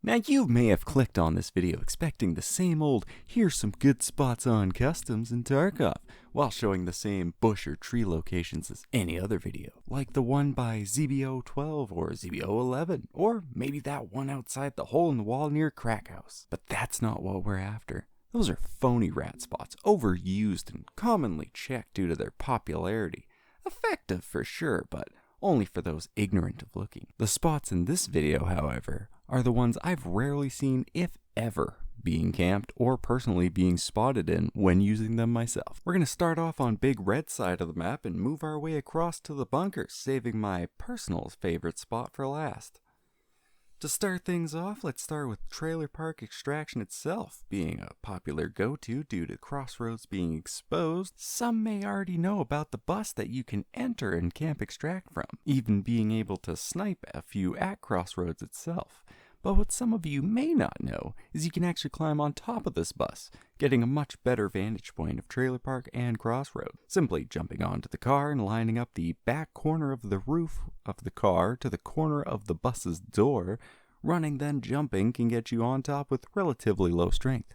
Now you may have clicked on this video expecting the same old here's some good spots on customs in Tarkov, while showing the same bush or tree locations as any other video, like the one by ZBO12 or ZBO11, or maybe that one outside the hole in the wall near Crack House. But that's not what we're after. Those are phony rat spots, overused and commonly checked due to their popularity. Effective for sure, but only for those ignorant of looking. The spots in this video, however, are the ones I've rarely seen, if ever, being camped or personally being spotted in when using them myself. We're going to start off on Big Red side of the map and move our way across to the bunkers, saving my personal favorite spot for last. To start things off, let's start with Trailer Park Extraction itself, being a popular go-to due to crossroads being exposed. Some may already know about the bus that you can enter and camp extract from, even being able to snipe a few at crossroads itself. But what some of you may not know is you can actually climb on top of this bus, getting a much better vantage point of Trailer Park and Crossroad. Simply jumping onto the car and lining up the back corner of the roof of the car to the corner of the bus's door, running then jumping can get you on top with relatively low strength.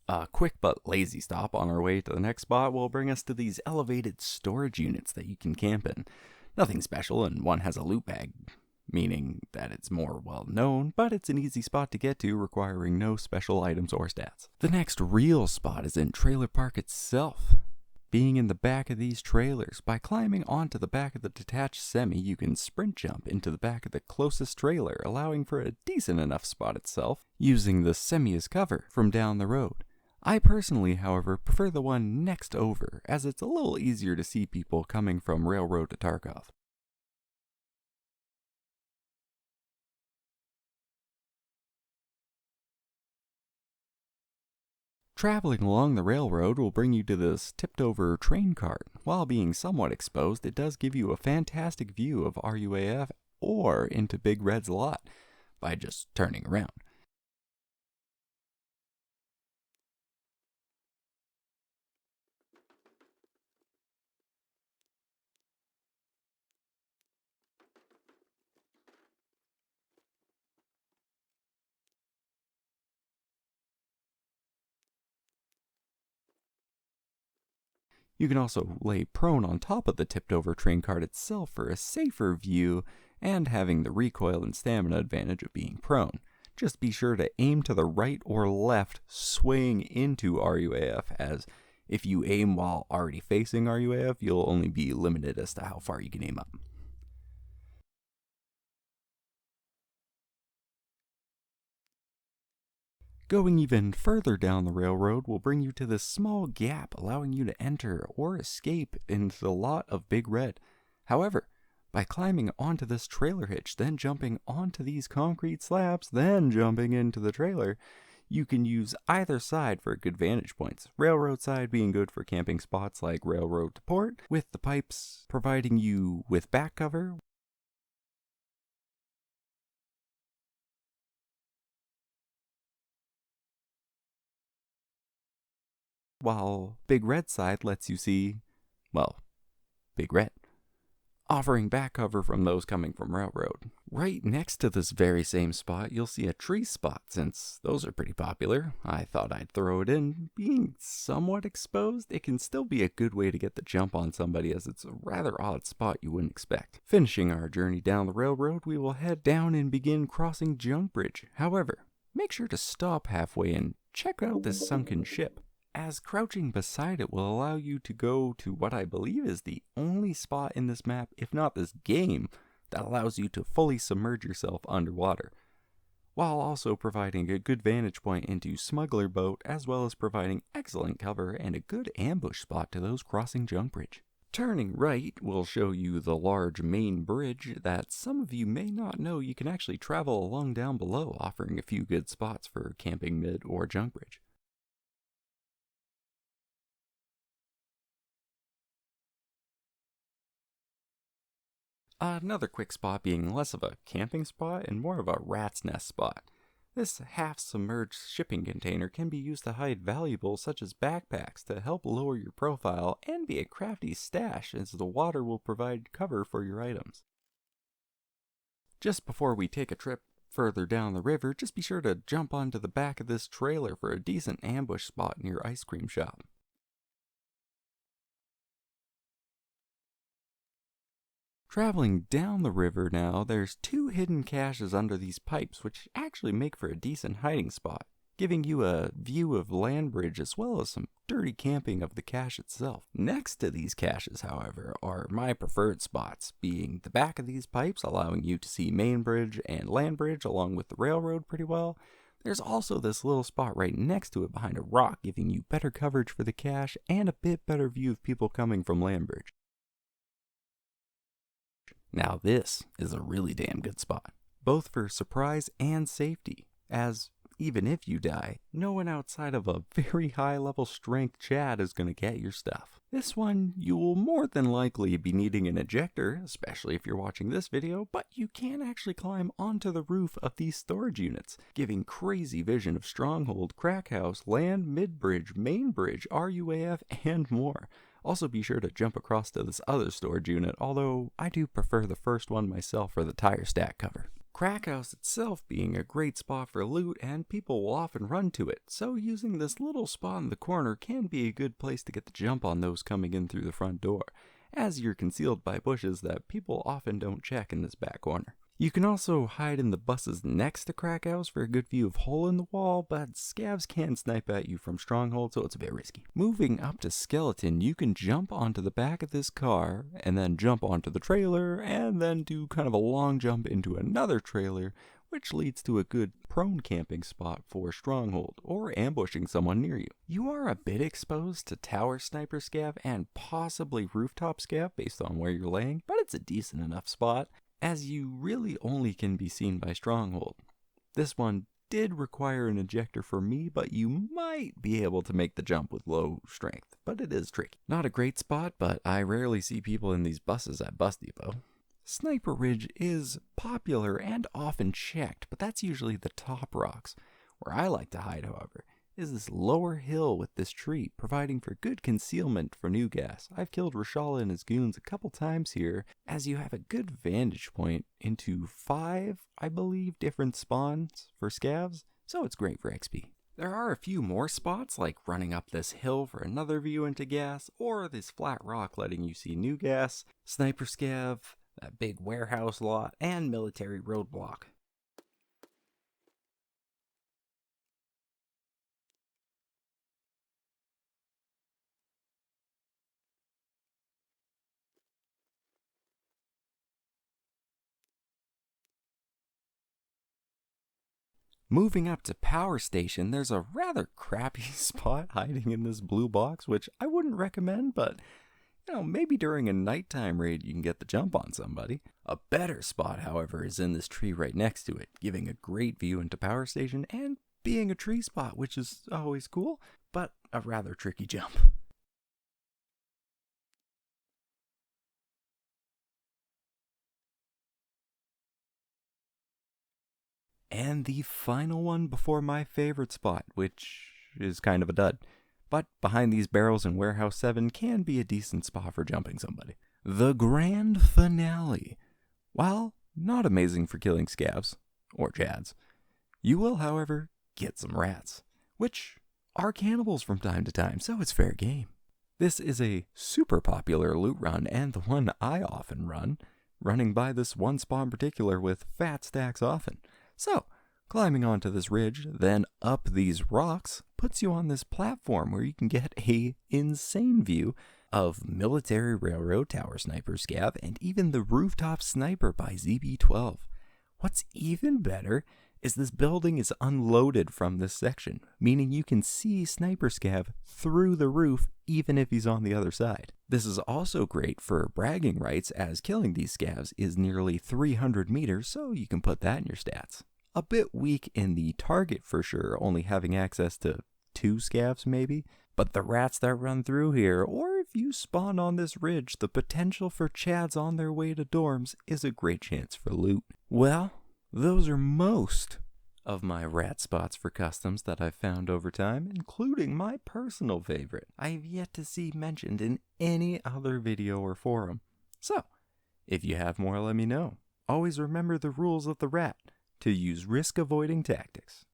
A quick but lazy stop on our way to the next spot will bring us to these elevated storage units that you can camp in. Nothing special, and one has a loot bag, meaning that it's more well known, but it's an easy spot to get to, requiring no special items or stats. The next real spot is in Trailer Park itself. Being in the back of these trailers, by climbing onto the back of the detached semi, you can sprint jump into the back of the closest trailer, allowing for a decent enough spot itself, using the semi as cover from down the road. I personally, however, prefer the one next over, as it's a little easier to see people coming from Railroad to Tarkov. Traveling along the railroad will bring you to this tipped-over train cart. While being somewhat exposed, it does give you a fantastic view of RUAF or into Big Red's lot by just turning around. You can also lay prone on top of the tipped-over train cart itself for a safer view and having the recoil and stamina advantage of being prone. Just be sure to aim to the right or left, swaying into RUAF, as if you aim while already facing RUAF, you'll only be limited as to how far you can aim up. Going even further down the railroad will bring you to this small gap, allowing you to enter or escape into the lot of Big Red. However, by climbing onto this trailer hitch, then jumping onto these concrete slabs, then jumping into the trailer, you can use either side for good vantage points. Railroad side being good for camping spots like Railroad to Port, with the pipes providing you with back cover. While Big Red side lets you see, well, Big Red, offering back cover from those coming from Railroad. Right next to this very same spot, you'll see a tree spot. Since those are pretty popular, I thought I'd throw it in. Being somewhat exposed, it can still be a good way to get the jump on somebody, as it's a rather odd spot you wouldn't expect. Finishing our journey down the railroad, we will head down and begin crossing Junk Bridge. However, make sure to stop halfway and check out this sunken ship, as crouching beside it will allow you to go to what I believe is the only spot in this map, if not this game, that allows you to fully submerge yourself underwater, while also providing a good vantage point into Smuggler Boat, as well as providing excellent cover and a good ambush spot to those crossing Junk Bridge. Turning right will show you the large main bridge that some of you may not know you can actually travel along down below, offering a few good spots for camping mid or Junk Bridge. Another quick spot being less of a camping spot and more of a rat's nest spot. This half-submerged shipping container can be used to hide valuables such as backpacks to help lower your profile and be a crafty stash as the water will provide cover for your items. Just before we take a trip further down the river, just be sure to jump onto the back of this trailer for a decent ambush spot near ice cream shop. Traveling down the river now, there's 2 hidden caches under these pipes which actually make for a decent hiding spot, giving you a view of land bridge as well as some dirty camping of the cache itself. Next to these caches, however, are my preferred spots, being the back of these pipes allowing you to see main bridge and land bridge along with the railroad pretty well. There's also this little spot right next to it behind a rock giving you better coverage for the cache and a bit better view of people coming from land bridge. Now this is a really damn good spot, both for surprise and safety, as even if you die, no one outside of a very high level strength Chad is going to get your stuff. This one, you will more than likely be needing an ejector, especially if you're watching this video, but you can actually climb onto the roof of these storage units, giving crazy vision of Stronghold, Crack House, Land, Mid-Bridge, Main Bridge, RUAF, and more. Also be sure to jump across to this other storage unit, although I do prefer the first one myself for the tire stack cover. Crack House itself being a great spot for loot, and people will often run to it, so using this little spot in the corner can be a good place to get the jump on those coming in through the front door, as you're concealed by bushes that people often don't check in this back corner. You can also hide in the buses next to Crack House for a good view of hole in the wall, but scavs can snipe at you from Stronghold, so it's a bit risky. Moving up to Skeleton, you can jump onto the back of this car, and then jump onto the trailer, and then do kind of a long jump into another trailer, which leads to a good prone camping spot for Stronghold, or ambushing someone near you. You are a bit exposed to tower sniper scav and possibly rooftop scav based on where you're laying, but it's a decent enough spot, as you really only can be seen by Stronghold. This one did require an ejector for me, but you might be able to make the jump with low strength, but it is tricky. Not a great spot, but I rarely see people in these buses at Bus Depot. Sniper Ridge is popular and often checked, but that's usually the top rocks. Where I like to hide, however, is this lower hill with this tree, providing for good concealment for new gas. I've killed Rashala and his goons a couple times here, as you have a good vantage point into 5, I believe, different spawns for scavs, so it's great for XP. There are a few more spots, like running up this hill for another view into gas, or this flat rock letting you see new gas, sniper scav, that big warehouse lot, and military roadblock. Moving up to Power Station, there's a rather crappy spot hiding in this blue box, which I wouldn't recommend, but maybe during a nighttime raid you can get the jump on somebody. A better spot, however, is in this tree right next to it, giving a great view into Power Station and being a tree spot, which is always cool, but a rather tricky jump. And the final one before my favorite spot, which is kind of a dud, but behind these barrels in Warehouse 7 can be a decent spot for jumping somebody. The grand finale. While not amazing for killing scavs, or chads, you will, however, get some rats, which are cannibals from time to time, so it's fair game. This is a super popular loot run, and the one I often run, running by this one spot in particular with fat stacks often. So, climbing onto this ridge, then up these rocks, puts you on this platform where you can get a insane view of Military Railroad Tower Sniper Scav and even the Rooftop Sniper by ZB12. What's even better is this building is unloaded from this section, meaning you can see Sniper Scav through the roof even if he's on the other side. This is also great for bragging rights, as killing these scavs is nearly 300 meters, so you can put that in your stats. A bit weak in the target for sure, only having access to 2 scavs maybe, but the rats that run through here, or if you spawn on this ridge, the potential for chads on their way to dorms is a great chance for loot. Well, those are most of my rat spots for customs that I've found over time, including my personal favorite I have yet to see mentioned in any other video or forum. So, if you have more, let me know. Always remember the rules of the rat, to use risk-avoiding tactics.